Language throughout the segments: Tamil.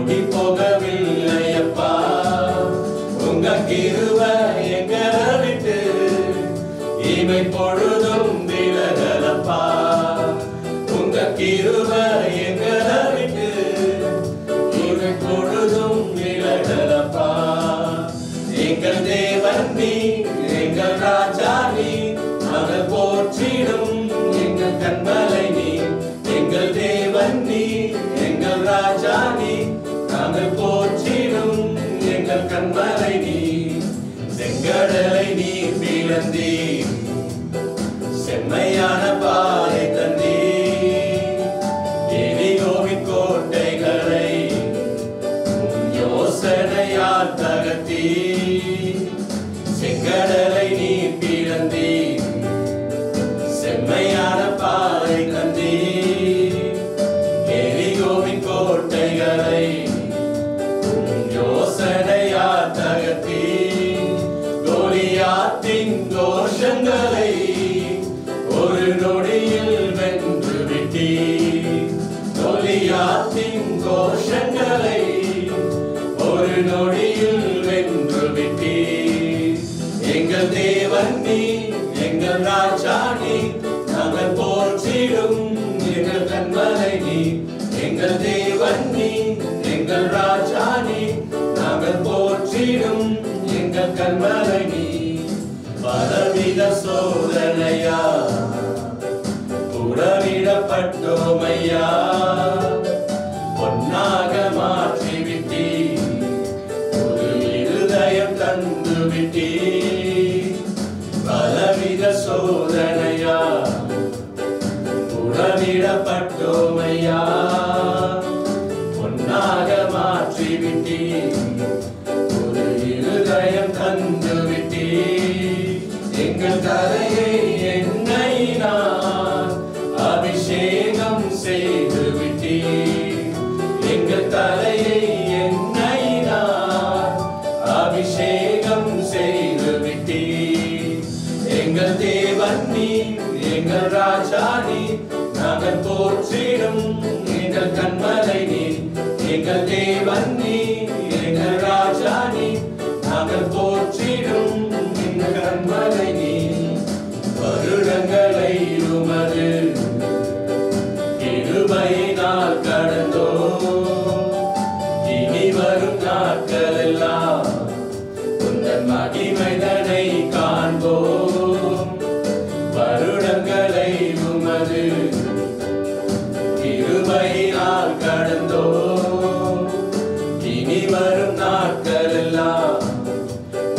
கூடி போகவில்லையப்பா உங்க கிருபை எங்களை விட்டு இமை பொழுதும் விலகலப்பா உங்க கிருபை எங்களை விட்டு இமை பொழுதும் விலகலப்பா எங்கள் தேவன் நீ எங்கள் ராஜா நீ நாங்கள் போற்றிடும் எங்கள் கண்மலை நீ எங்கள் தேவன் நீ எங்கள் ராஜா நீ நாங்கள் போற்றிடும் எங்கள் கண்மலை நீ செங்கடலை நீ பிளந்தீ செம்மையான பாதை தந்தீ எரிகோவின் கோட்டைகளை யோசனையால் தகர்த்தீ செங்கடலை நீ பிளந்தீ செம்மையான பாதை தந்தீ எரிகோவின் கோட்டைகளை யோசனையால் தகர்த்தீ கோலியாத்தின் கோஷங்களை ஒரு நொடியில் வென்று விட்டீ கோலியாத்தின் கோஷங்களை ஒரு நொடியில் வென்று விட்டீ எங்கள் தேவன் நீ எங்கள் ராஜா நீ நாங்கள் போற்றிடும் எங்கள் கண்மலை நீ எங்கள் தேவன் நீ எங்கள் ராஜா நீ நாங்கள் போற்றிடும் எங்கள் கண்மலை நீ பலவித சோதனையா புறவிடப்பட்டோமையா பொன்னாக மாற்றிவிட்டீ ஒரு இருதயம் தந்து விட்டீ பலவித சோதனையா புறவிடப்பட்டோமையா பொன்னாக மாற்றிவிட்டீ ஒரு இருதயம் தந்து விட்டீ எங்கள் தலையை எண்ணெயினால் அபிஷேகம் செய்து விட்டீ எங்கள் தலையை எண்ணெயினால் அபிஷேகம் செய்து விட்டீ எங்கள் தேவன் நீ எங்கள் ராஜா நீ நாங்கள் போற்றிடும் எங்கள் கண்மலை நீ எங்கள் தேவன் நீ எங்கள் ராஜா நீ நாங்கள் போற்றிடும் எங்கள் கண்மலை நீ வருடங்களை உமது கிருபையினால் கடந்தோ இனி வரும் நாட்கள் எல்லாம் உந்தன் மகிமைதனை காண்போம் வருடங்களை உமது கிருபையினால் கடந்தோ இனி வரும் நாட்கள் எல்லாம்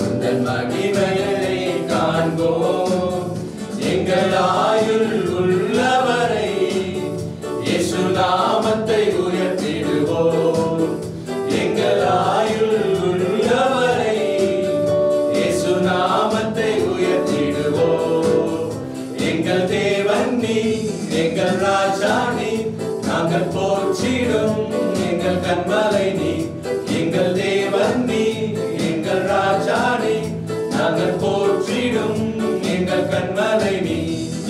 உந்தன் மகிமைதனை காண்போம் எங்கள் ஆயுள் உள்ளவரை இயேசு நாமத்தை உயர்த்திடுவோம் எங்கள் ஆயுள் உள்ளவரை இயேசு நாமத்தை உயர்த்திடுவோம் எங்கள் தேவன் நீ எங்கள் ராஜா நீ நாங்கள் போற்றிடும் எங்கள் கண்மலை நீ எங்கள் தேவன் நீ எங்கள் ராஜா நீ நாங்கள் போற்றிடும் எங்கள் கண்மலை நீ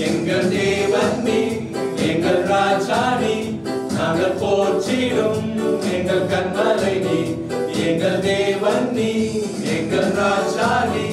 எங்கள் தேவன் நீ எங்கள் ராஜா நீ நாங்கள் போற்றிடும் எங்கள் கண்மலை நீ எங்கள் தேவன் நீ எங்கள் ராஜா நீ